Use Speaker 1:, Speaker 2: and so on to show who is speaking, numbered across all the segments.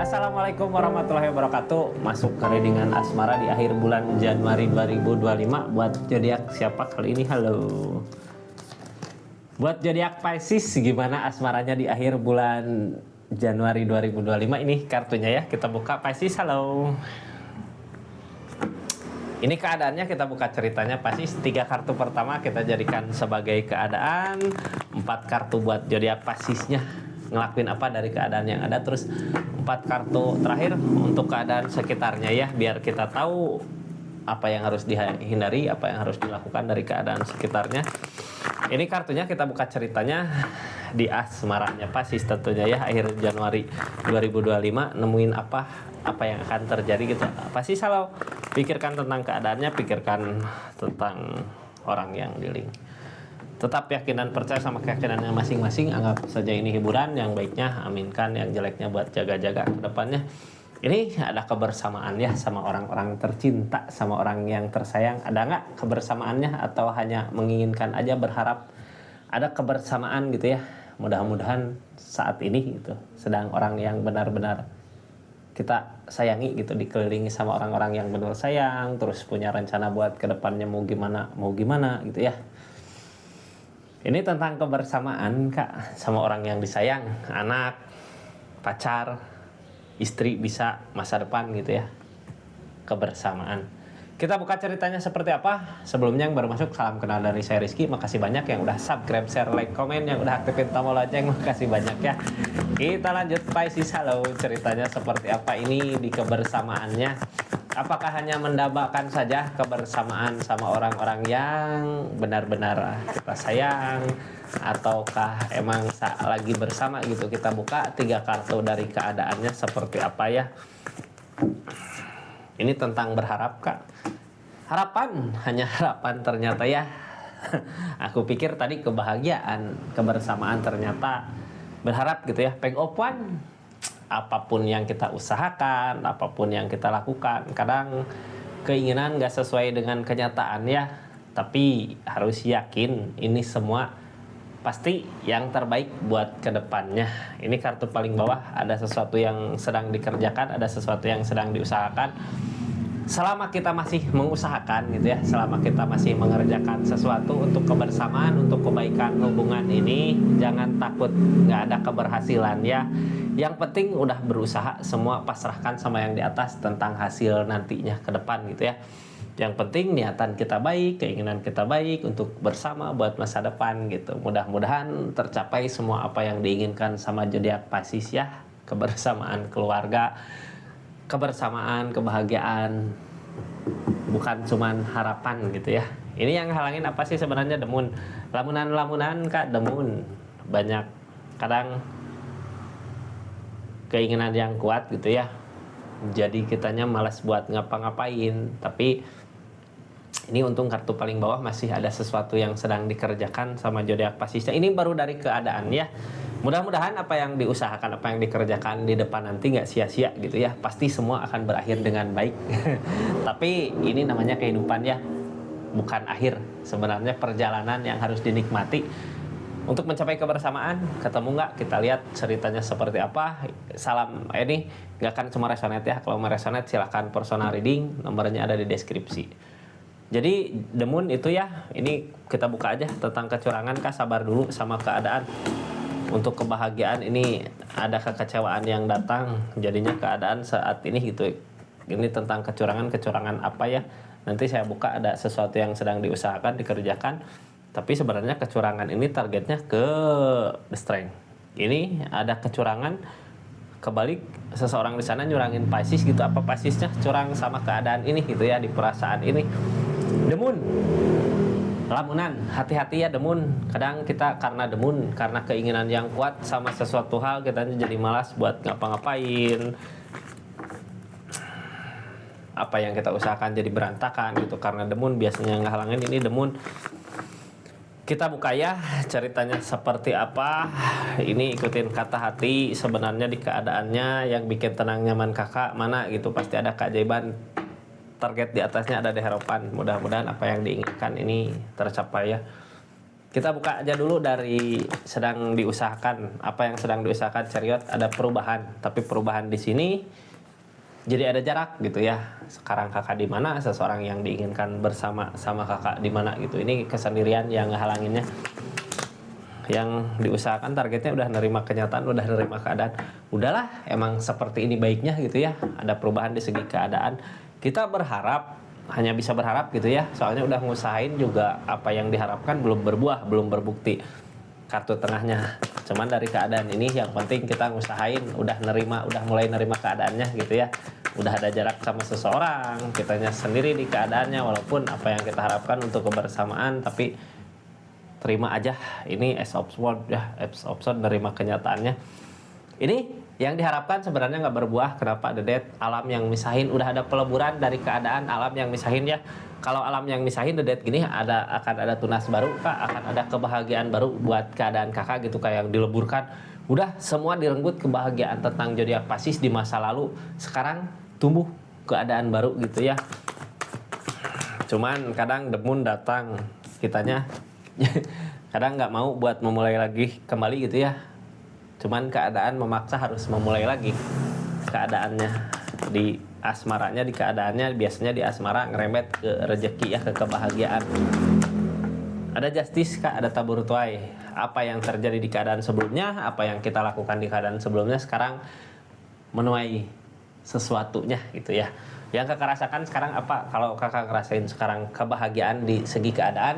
Speaker 1: Assalamualaikum warahmatullahi wabarakatuh. Masuk ke readingan asmara di akhir bulan Januari 2025. Buat zodiak siapa kali ini? Halo. Buat zodiak Pisces, gimana asmaranya di akhir bulan Januari 2025? Ini kartunya ya, kita buka. Pisces, halo. Ini keadaannya, kita buka ceritanya. Pisces, 3 kartu pertama kita jadikan sebagai keadaan, 4 kartu buat zodiak Piscesnya ngelakuin apa dari keadaan yang ada, terus 4 kartu terakhir untuk keadaan sekitarnya ya, biar kita tahu apa yang harus dihindari, apa yang harus dilakukan dari keadaan sekitarnya. Ini kartunya, kita buka ceritanya di asmaranya Pisces tentunya ya, akhir Januari 2025. Nemuin apa yang akan terjadi gitu. Pisces, halo. Pikirkan tentang keadaannya, pikirkan tentang orang yang di link. Tetap yakin dan percaya sama keyakinannya masing-masing. Anggap saja ini hiburan. Yang baiknya aminkan, yang jeleknya buat jaga-jaga ke depannya. Ini ada kebersamaan ya sama orang-orang tercinta, sama orang yang tersayang. Ada nggak kebersamaannya, atau hanya menginginkan aja, berharap ada kebersamaan gitu ya? Mudah-mudahan saat ini gitu sedang orang yang benar-benar kita sayangi gitu, dikelilingi sama orang-orang yang benar sayang, terus punya rencana buat ke depannya mau gimana gitu ya. Ini tentang kebersamaan Kak, sama orang yang disayang, anak, pacar, istri, bisa masa depan gitu ya. Kebersamaan. Kita buka ceritanya seperti apa. Sebelumnya yang baru masuk, salam kenal dari saya Rizky. Makasih banyak yang udah subscribe, share, like, komen, yang udah aktifin tombol lonceng. Makasih banyak ya. Kita lanjut Pisces, halo. Ceritanya seperti apa ini di kebersamaannya? Apakah hanya mendambakan saja kebersamaan sama orang-orang yang benar-benar kita sayang, ataukah emang lagi bersama gitu? Kita buka 3 kartu dari keadaannya seperti apa ya. Ini tentang berharap Kak. Harapan, hanya harapan ternyata ya. Aku pikir tadi kebahagiaan, kebersamaan, ternyata berharap gitu ya. Peg of one. Apapun yang kita usahakan, apapun yang kita lakukan, kadang keinginan gak sesuai dengan kenyataan ya. Tapi harus yakin ini semua pasti yang terbaik buat kedepannya. Ini kartu paling bawah, ada sesuatu yang sedang dikerjakan, ada sesuatu yang sedang diusahakan. Selama kita masih mengusahakan gitu ya, selama kita masih mengerjakan sesuatu untuk kebersamaan, untuk kebaikan hubungan ini, jangan takut nggak ada keberhasilan ya. Yang penting udah berusaha, semua pasrahkan sama yang di atas tentang hasil nantinya ke depan gitu ya. Yang penting niatan kita baik, keinginan kita baik untuk bersama buat masa depan gitu. Mudah-mudahan tercapai semua apa yang diinginkan sama zodiak Pisces ya. Kebersamaan keluarga, kebersamaan, kebahagiaan, bukan cuman harapan gitu ya. Ini yang halangin apa sih sebenarnya? Demun, lamunan Kak, demun. Banyak kadang keinginan yang kuat gitu ya, jadi kitanya malas buat ngapa-ngapain. Tapi ini untung kartu paling bawah masih ada sesuatu yang sedang dikerjakan sama zodiak Pisces. Ini baru dari keadaan ya. Mudah-mudahan apa yang diusahakan, apa yang dikerjakan di depan nanti nggak sia-sia gitu ya. Pasti semua akan berakhir dengan baik. Tapi ini namanya kehidupan ya, bukan akhir. Sebenarnya perjalanan yang harus dinikmati untuk mencapai kebersamaan. Ketemu nggak? Kita lihat ceritanya seperti apa. Salam ini nggak akan cuma resonate ya. Kalau mau resonate silahkan personal reading. Nomornya ada di deskripsi. Jadi the moon itu ya, ini kita buka aja tentang kecurangan Kak. Sabar dulu sama keadaan. Untuk kebahagiaan ini ada kekecewaan yang datang, jadinya keadaan saat ini gitu. Ini tentang kecurangan apa ya? Nanti saya buka, ada sesuatu yang sedang diusahakan, dikerjakan. Tapi sebenarnya kecurangan ini targetnya ke the strength. Ini ada kecurangan, kebalik seseorang di sana nyurangin Pisces gitu. Apa Piscesnya curang sama keadaan ini gitu ya, di perasaan ini. The moon. Lamunan, hati-hati ya demun. Kadang kita karena demun, karena keinginan yang kuat sama sesuatu hal, kita jadi malas buat ngapa-ngapain. Apa yang kita usahakan jadi berantakan gitu karena demun. Biasanya ngehalangin ini demun. Kita buka ya ceritanya seperti apa. Ini ikutin kata hati. Sebenarnya di keadaannya yang bikin tenang nyaman kakak mana gitu, pasti ada keajaiban. Target di atasnya ada harapan. Mudah-mudahan apa yang diinginkan ini tercapai ya. Kita buka aja dulu dari sedang diusahakan. Apa yang sedang diusahakan Chariot ada perubahan, tapi perubahan di sini jadi ada jarak gitu ya. Sekarang kakak di mana, seseorang yang diinginkan bersama sama kakak di mana gitu. Ini kesendirian yang ngehalanginnya. Yang diusahakan targetnya udah nerima kenyataan, udah nerima keadaan. Udahlah, emang seperti ini baiknya gitu ya. Ada perubahan di segi keadaan. Kita berharap, hanya bisa berharap gitu ya. Soalnya udah ngusahain juga apa yang diharapkan belum berbuah, belum berbukti. Kartu tengahnya. Cuman dari keadaan ini yang penting kita ngusahain, udah nerima, udah mulai nerima keadaannya gitu ya. Udah ada jarak sama seseorang, kitanya sendiri di keadaannya, walaupun apa yang kita harapkan untuk kebersamaan, tapi terima aja. Ini Ace of Swords ya, Ace of Swords nerima kenyataannya. Ini yang diharapkan sebenarnya nggak berbuah. Kenapa? The Death, alam yang misahin, udah ada peleburan dari keadaan alam yang misahin ya. Kalau alam yang misahin The Death gini akan ada tunas baru kak, akan ada kebahagiaan baru buat keadaan kakak gitu, kayak yang dileburkan. Udah semua direnggut kebahagiaan tentang zodiak Pisces di masa lalu, sekarang tumbuh keadaan baru gitu ya. Cuman kadang the moon datang, kitanya kadang nggak mau buat memulai lagi kembali gitu ya. Cuman keadaan memaksa harus memulai lagi keadaannya. Di asmaranya, di keadaannya biasanya di asmara ngerembet ke rezeki ya, ke kebahagiaan. Ada justice kak, ada tabur tuai. Apa yang terjadi di keadaan sebelumnya, apa yang kita lakukan di keadaan sebelumnya, sekarang menuai sesuatunya gitu ya. Yang kakak rasakan sekarang apa? Kalau kakak ngerasain sekarang kebahagiaan di segi keadaan,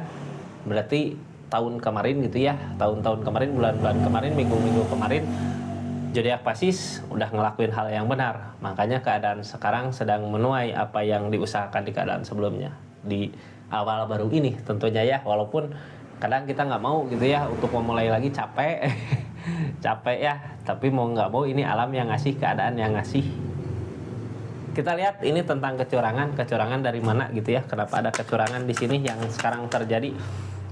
Speaker 1: berarti tahun kemarin gitu ya, tahun-tahun kemarin, bulan-bulan kemarin, minggu-minggu kemarin, zodiak Pisces udah ngelakuin hal yang benar. Makanya keadaan sekarang sedang menuai apa yang diusahakan di keadaan sebelumnya. Di awal baru ini tentunya ya, walaupun kadang kita nggak mau gitu ya untuk memulai lagi, capek. Capek ya, tapi mau nggak mau ini alam yang ngasih, keadaan yang ngasih. Kita lihat ini tentang kecurangan dari mana gitu ya. Kenapa ada kecurangan di sini yang sekarang terjadi?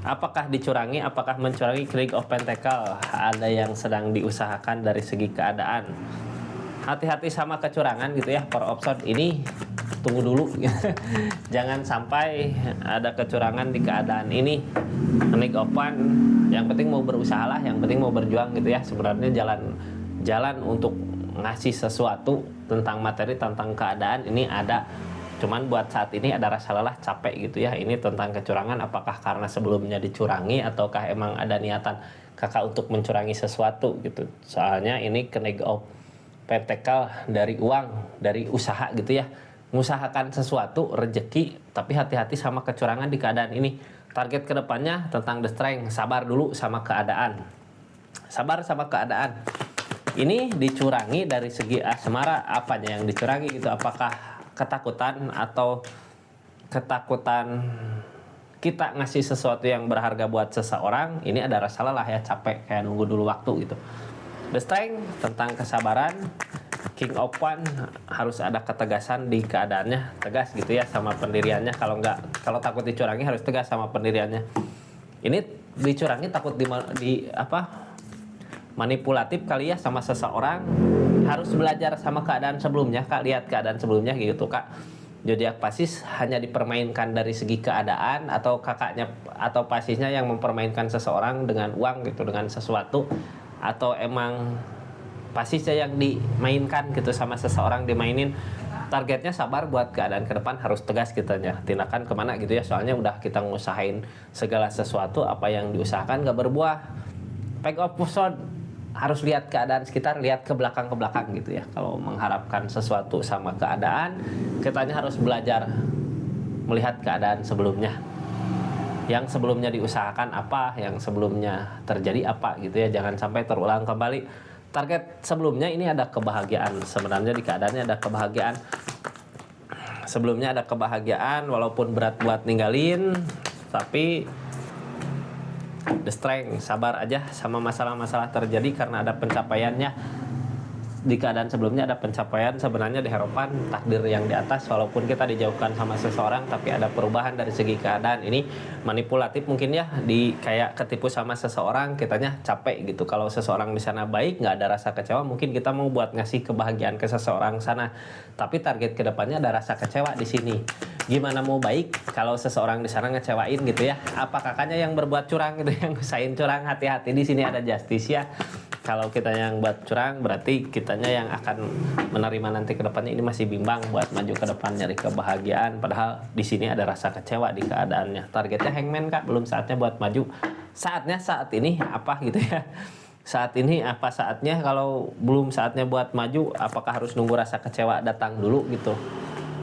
Speaker 1: Apakah dicurangi, apakah mencurangi? King of Pentacle, ada yang sedang diusahakan dari segi keadaan. Hati-hati sama kecurangan gitu ya. For option ini tunggu dulu. Jangan sampai ada kecurangan di keadaan ini. King of Wands, yang penting mau berusaha lah, yang penting mau berjuang gitu ya. Sebenarnya jalan untuk ngasih sesuatu tentang materi, tentang keadaan ini ada. Cuman buat saat ini ada rasa lelah, capek gitu ya. Ini tentang kecurangan, apakah karena sebelumnya dicurangi ataukah emang ada niatan kakak untuk mencurangi sesuatu gitu. Soalnya ini King of Pentacle dari uang, dari usaha gitu ya. Mengusahakan sesuatu, rezeki, tapi hati-hati sama kecurangan di keadaan ini. Target kedepannya tentang the strength, sabar dulu sama keadaan. Sabar sama keadaan. Ini dicurangi dari segi asmara, apanya yang dicurangi gitu, apakah ketakutan atau ketakutan kita ngasih sesuatu yang berharga buat seseorang. Ini ada rasa lelah ya, capek, kayak nunggu dulu waktu gitu. The Strength tentang kesabaran. King of Wands harus ada ketegasan di keadaannya, tegas gitu ya sama pendiriannya. Kalau takut dicurangi harus tegas sama pendiriannya. Ini dicurangi takut di apa? Manipulatif kali ya sama seseorang. Harus belajar sama keadaan sebelumnya kak, lihat keadaan sebelumnya gitu kak. Zodiak Pisces hanya dipermainkan dari segi keadaan, atau kakaknya atau Piscesnya yang mempermainkan seseorang dengan uang gitu, dengan sesuatu, atau emang Piscesnya yang dimainkan gitu sama seseorang, dimainin. Targetnya sabar buat keadaan ke depan, harus tegas kitanya, tindakan kemana gitu ya. Soalnya udah kita ngusahain segala sesuatu, apa yang diusahakan gak berbuah. Peg of Swords, harus lihat keadaan sekitar, lihat ke belakang gitu ya. Kalau mengharapkan sesuatu sama keadaan, kitanya harus belajar melihat keadaan sebelumnya. Yang sebelumnya diusahakan apa, yang sebelumnya terjadi apa gitu ya. Jangan sampai terulang kembali. Target sebelumnya ini ada kebahagiaan. Sebenarnya di keadaannya ada kebahagiaan. Sebelumnya ada kebahagiaan, walaupun berat buat ninggalin, tapi the strength, sabar aja sama masalah-masalah terjadi karena ada pencapaiannya. di keadaan sebelumnya ada pencapaian, sebenarnya di harapan takdir yang di atas, walaupun kita dijauhkan sama seseorang tapi ada perubahan dari segi keadaan. Ini manipulatif mungkin ya, di kayak ketipu sama seseorang, kitanya capek gitu. Kalau seseorang di sana baik, nggak ada rasa kecewa, mungkin kita mau buat ngasih kebahagiaan ke seseorang sana, tapi target kedepannya ada rasa kecewa di sini. Gimana mau baik kalau seseorang di sana ngecewain gitu ya? Apa kakaknya yang berbuat curang gitu, yang ngusahain curang? Hati-hati, di sini ada justice ya. Kalau kita yang buat curang, berarti kitanya yang akan menerima nanti ke depannya. Ini masih bimbang buat maju ke depan nyari kebahagiaan, padahal di sini ada rasa kecewa di keadaannya. Targetnya hangman Kak, belum saatnya buat maju. Saatnya saat ini apa gitu ya. Saat ini apa saatnya? Kalau belum saatnya buat maju, apakah harus nunggu rasa kecewa datang dulu gitu,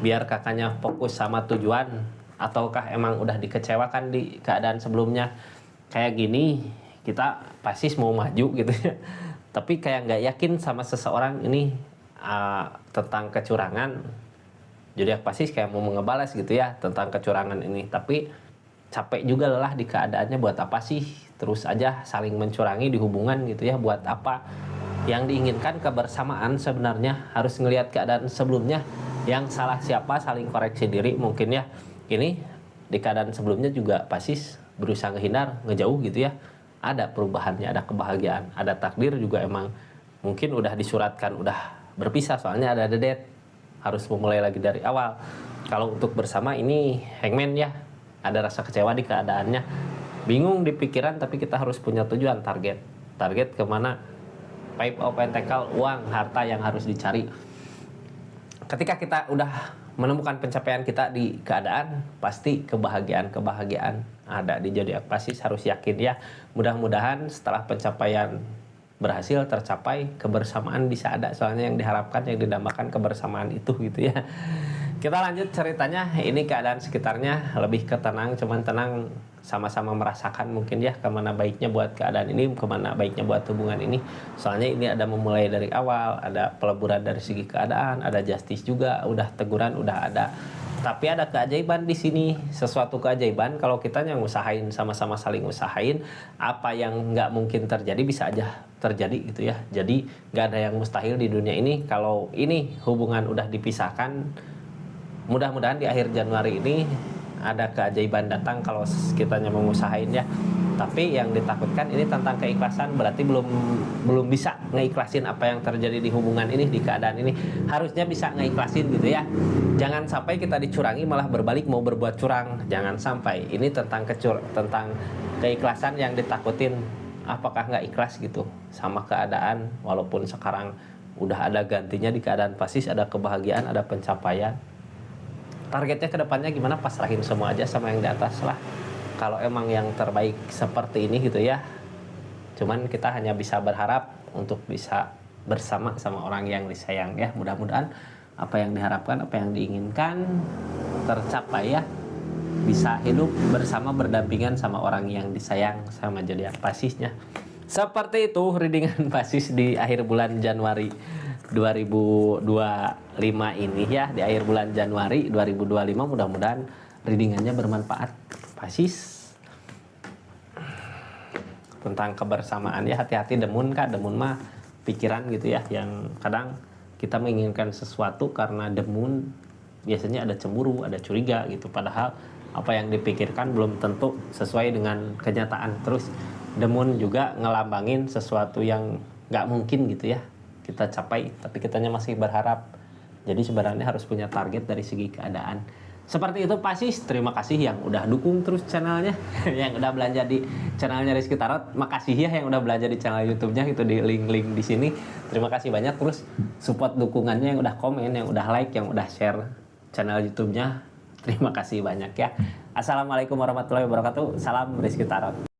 Speaker 1: biar kakaknya fokus sama tujuan? Ataukah emang udah dikecewakan di keadaan sebelumnya? Kayak gini, kita pasti mau maju gitu ya, tapi kayak nggak yakin sama seseorang ini tentang kecurangan. Jadi pasti kayak mau ngebalas gitu ya tentang kecurangan ini, tapi capek juga lelah di keadaannya. Buat apa sih terus aja saling mencurangi di hubungan gitu ya? Buat apa? Yang diinginkan kebersamaan, sebenarnya harus ngelihat keadaan sebelumnya. Yang salah siapa, saling koreksi diri mungkin ya. Ini di keadaan sebelumnya juga pasti berusaha ngehindar, ngejauh gitu ya. Ada perubahannya, ada kebahagiaan, ada takdir juga, emang mungkin udah disuratkan, udah berpisah, soalnya ada date, harus memulai lagi dari awal. Kalau untuk bersama ini hangman ya, ada rasa kecewa di keadaannya, bingung di pikiran, tapi kita harus punya tujuan, target kemana, pipe of pentacle, uang, harta yang harus dicari. Ketika kita udah menemukan pencapaian kita di keadaan, pasti kebahagiaan ada di zodiak Pisces. Harus yakin ya, mudah-mudahan setelah pencapaian berhasil tercapai, kebersamaan bisa ada, soalnya yang diharapkan, yang didambakan kebersamaan itu gitu ya. Kita lanjut ceritanya. Ini keadaan sekitarnya lebih ke tenang, cuman tenang sama-sama merasakan mungkin ya, kemana baiknya buat keadaan ini, kemana baiknya buat hubungan ini. Soalnya ini ada memulai dari awal, ada peleburan dari segi keadaan, ada justice juga, udah teguran, udah ada. Tapi ada keajaiban di sini, sesuatu keajaiban kalau kita yang usahain, sama-sama saling usahain. Apa yang nggak mungkin terjadi bisa aja terjadi gitu ya. Jadi nggak ada yang mustahil di dunia ini. Kalau ini hubungan udah dipisahkan, mudah-mudahan di akhir Januari ini ada keajaiban datang kalau kitanya mengusahain ya. Tapi yang ditakutkan ini tentang keikhlasan, berarti belum bisa ngeikhlasin apa yang terjadi di hubungan ini, di keadaan ini. Harusnya bisa ngeikhlasin gitu ya. Jangan sampai kita dicurangi malah berbalik mau berbuat curang. Jangan sampai. Ini tentang keikhlasan yang ditakutin. Apakah nggak ikhlas gitu sama keadaan, walaupun sekarang udah ada gantinya di keadaan Pisces, ada kebahagiaan, ada pencapaian. Targetnya ke depannya gimana, pasrahin semua aja sama yang di atas lah. Kalau emang yang terbaik seperti ini gitu ya. Cuman kita hanya bisa berharap untuk bisa bersama sama orang yang disayang ya. Mudah-mudahan apa yang diharapkan, apa yang diinginkan tercapai ya. Bisa hidup bersama, berdampingan sama orang yang disayang sama zodiak Piscesnya. Seperti itu readingan Pisces di akhir bulan Januari 2025 ini ya. Di akhir bulan Januari 2025, mudah-mudahan readingannya bermanfaat Pisces. Tentang kebersamaan ya, hati-hati demun Kak. Demun mah pikiran gitu ya, yang kadang kita menginginkan sesuatu karena demun biasanya ada cemburu, ada curiga gitu, padahal apa yang dipikirkan belum tentu sesuai dengan kenyataan. Terus demun juga ngelambangin sesuatu yang nggak mungkin gitu ya kita capai, tapi kitanya masih berharap. Jadi sebenarnya harus punya target dari segi keadaan. Seperti itu Pisces. Terima kasih yang udah dukung terus channelnya, yang udah belanja di channelnya Rizky Tarot. Makasih ya yang udah belanja di channel YouTube-nya, itu di link-link di sini. Terima kasih banyak, terus support dukungannya, yang udah komen, yang udah like, yang udah share channel YouTube-nya. Terima kasih banyak ya. Assalamualaikum warahmatullahi wabarakatuh. Salam Rizky Tarot.